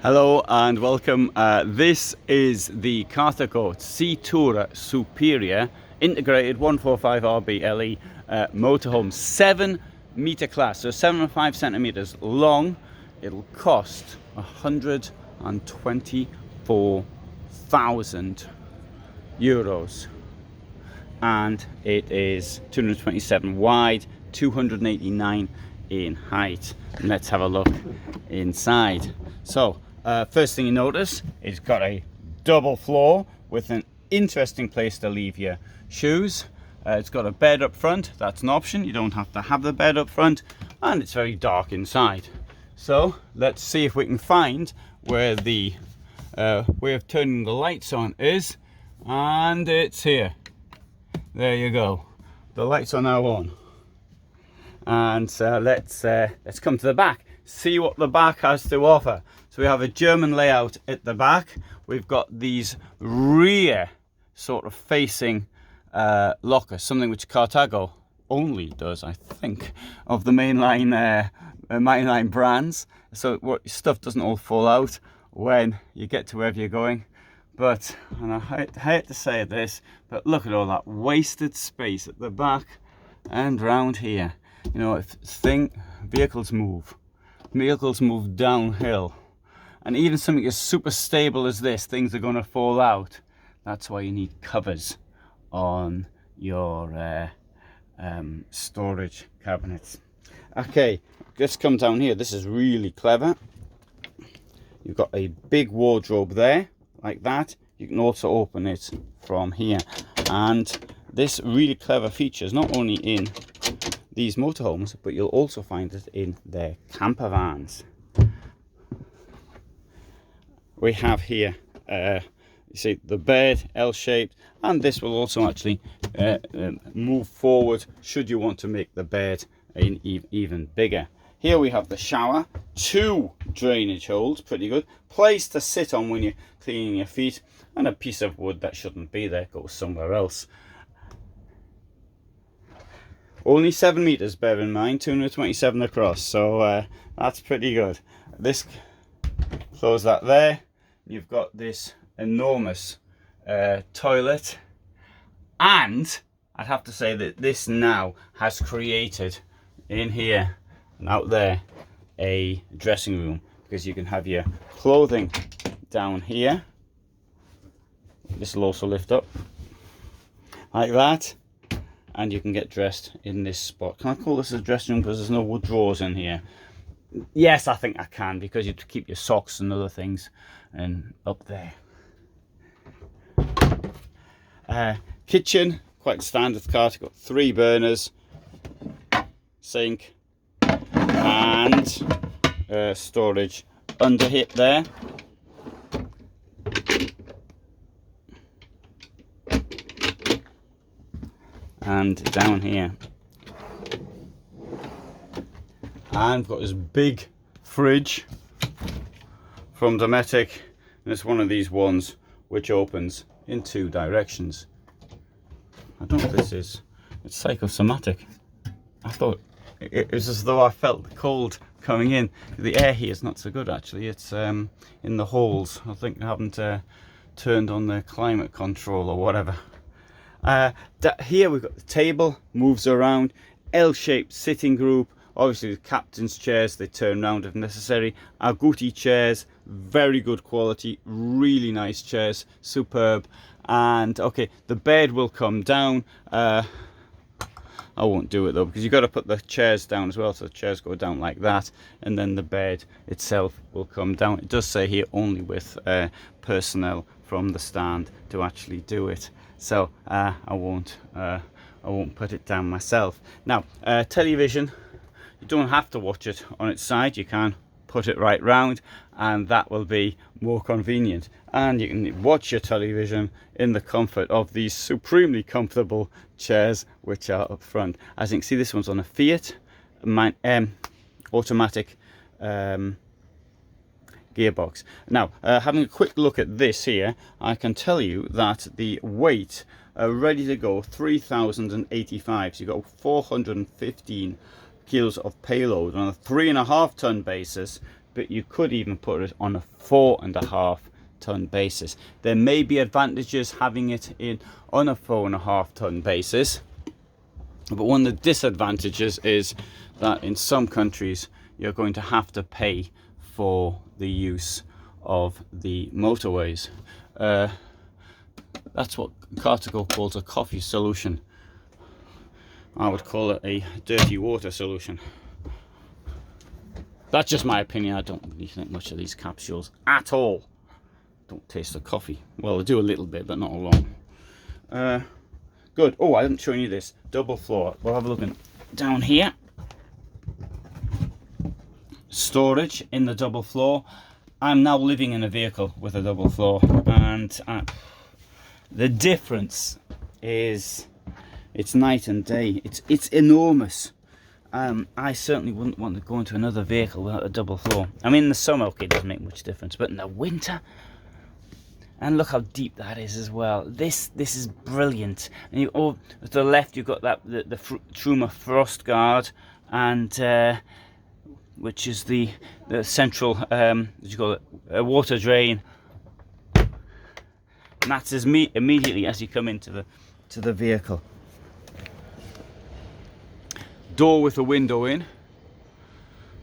Hello and welcome. This is the Carthago C-Tourer Superior integrated 145 RBLE motorhome, 7-meter class, so 7.5 centimeters long. It'll cost 124,000 euros, and it is 227 wide, 289 in height. And let's have a look inside. So first thing you notice, it's got a double floor with an interesting place to leave your shoes. It's got a bed up front. That's an option. You don't have to have the bed up front, and it's very dark inside. So let's see if we can find where the way of turning the lights on is, and it's here. There you go. The lights are now on, and let's come to the back, see what the back has to offer. So we have a German layout at the back. We've got these rear sort of facing lockers, something which Carthago only does, I think, of the mainline brands. So stuff doesn't all fall out when you get to wherever you're going. But, and I hate to say this, but look at all that wasted space at the back and round here. You know, vehicles move downhill. And even something as super stable as this, things are going to fall out. That's why you need covers on your storage cabinets. Okay, let's come down here. This is really clever. You've got a big wardrobe there, like that. You can also open it from here. And this really clever feature is not only in these motorhomes, but you'll also find it in their campervans. We have here, you see, the bed, L-shaped, and this will also actually move forward should you want to make the bed even bigger. Here we have the shower, 2 drainage holes, pretty good. Place to sit on when you're cleaning your feet, and a piece of wood that shouldn't be there, goes somewhere else. Only 7 meters, bear in mind, 227 across, so that's pretty good. Close that there. You've got this enormous toilet, and I'd have to say that this now has created in here and out there a dressing room, because you can have your clothing down here. This will also lift up like that, and you can get dressed in this spot. Can I call this a dressing room because there's no wood drawers in here? Yes, I think I can, because you have to keep your socks and other things and up there. Kitchen, quite standard car. It's got 3 burners, sink, and storage under here there. And down here. And we've got this big fridge from Dometic, and it's one of these ones which opens in 2 directions. I don't know what this is. It's psychosomatic. I thought it was as though I felt the cold coming in. The air here is not so good, actually. It's in the holes. I think I haven't turned on the climate control or whatever. Here we've got the table, moves around, L-shaped sitting group. Obviously the captain's chairs, they turn around if necessary. Agouti chairs, very good quality, really nice chairs, superb. And okay, the bed will come down. I won't do it though, because you've got to put the chairs down as well, so the chairs go down like that, and then the bed itself will come down. It does say here only with personnel from the stand to actually do it, so I won't put it down myself. Now television, you don't have to watch it on its side, you can put it right round, and that will be more convenient, and you can watch your television in the comfort of these supremely comfortable chairs which are up front. As you can see, this one's on a Fiat automatic gearbox. Now having a quick look at this here, I can tell you that the weight ready to go 3,085, so you've got 415 kilos of payload on a 3.5 ton basis. but you could even put it on a 4.5 ton basis. There may be advantages having it in on a 4.5 ton basis, but one of the disadvantages is that in some countries you're going to have to pay for the use of the motorways. That's what Carthago calls a coffee solution. I would call it a dirty water solution. That's just my opinion. I don't really think much of these capsules at all. Don't taste the coffee. Well, I do a little bit, but not a lot. Good. Oh, I didn't show you this. Double floor. We'll have a look down here. Storage in the double floor. I'm now living in a vehicle with a double floor, and the difference is it's night and day. It's enormous. I certainly wouldn't want to go into another vehicle without a double floor. I mean, in the summer, okay, it doesn't make much difference, but in the winter, and look how deep that is as well. This is brilliant. And you, to the left, you've got that the Truma frost guard, and which is the central, what do you call it, a water drain. And that's immediately as you come into the vehicle. Door with a window in.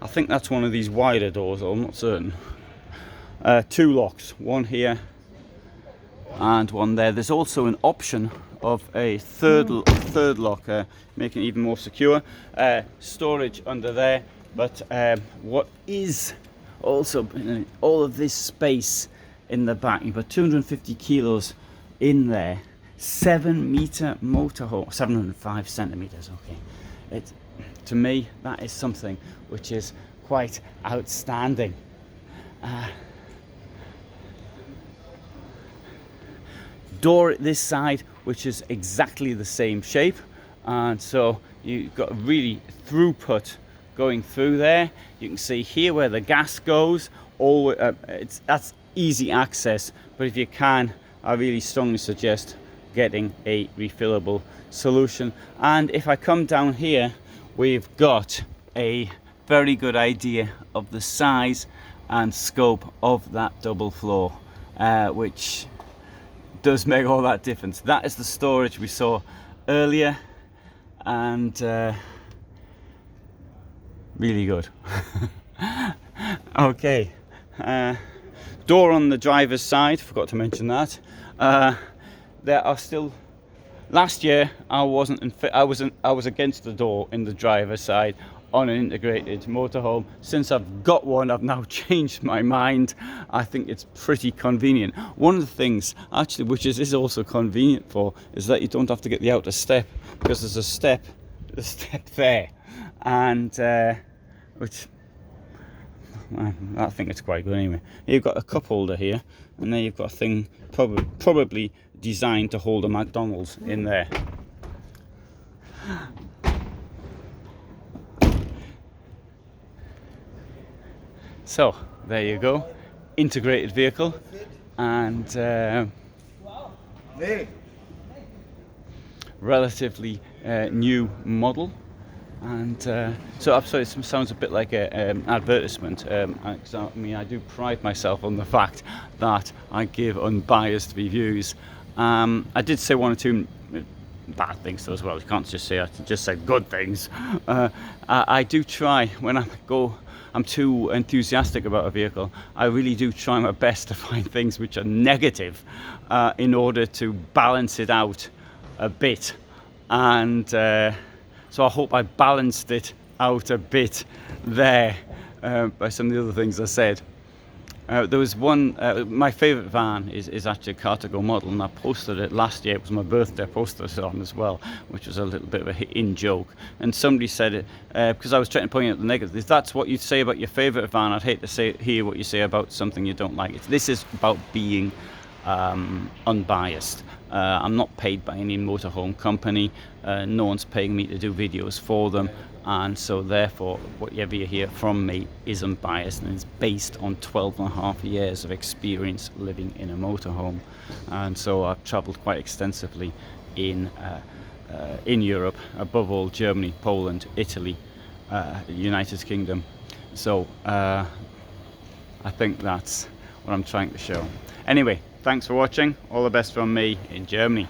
I think that's one of these wider doors, I'm not certain. 2 locks, one here and one there. There's also an option of a third lock, making it even more secure. Storage under there, but what is also all of this space in the back, you've got 250 kilos in there. 7-meter motorhome, 705 centimeters. Okay, to me that is something which is quite outstanding. Door at this side, which is exactly the same shape, and so you've got really throughput going through there. You can see here where the gas goes. That's easy access, but if you can, I really strongly suggest getting a refillable solution. And if I come down here, we've got a very good idea of the size and scope of that double floor, which does make all that difference. That is the storage we saw earlier, and really good. Okay, door on the driver's side, forgot to mention that. There are still, last year I was against the door in the driver's side on an integrated motorhome. Since I've got one, I've now changed my mind. I think it's pretty convenient. One of the things actually which is also convenient for is that you don't have to get the outer step, because there's a step there, and which I think it's quite good anyway. You've got a cup holder here, and then you've got a thing probably designed to hold a McDonald's in there. So there you go, integrated vehicle, and relatively new model. And so I'm sorry, it sounds a bit like an advertisement. I mean, I do pride myself on the fact that I give unbiased reviews. I did say 1 or 2 bad things though as well. You can't just say, I just said good things. I do try, when I'm too enthusiastic about a vehicle, I really do try my best to find things which are negative in order to balance it out a bit. And so I hope I balanced it out a bit there by some of the other things I said. There was one, my favourite van is actually a Carthago model, and I posted it last year. It was my birthday. I posted it on as well, which was a little bit of a in joke. And somebody said it, because I was trying to point out the negatives, if that's what you'd say about your favourite van, I'd hate to hear what you say about something you don't like. This is about being unbiased. I'm not paid by any motorhome company. No one's paying me to do videos for them. And so therefore whatever you hear from me is unbiased, and it's based on 12.5 years of experience living in a motorhome. And so I've travelled quite extensively in Europe, above all Germany, Poland, Italy, United Kingdom. So I think that's what I'm trying to show. Anyway, thanks for watching. All the best from me in Germany.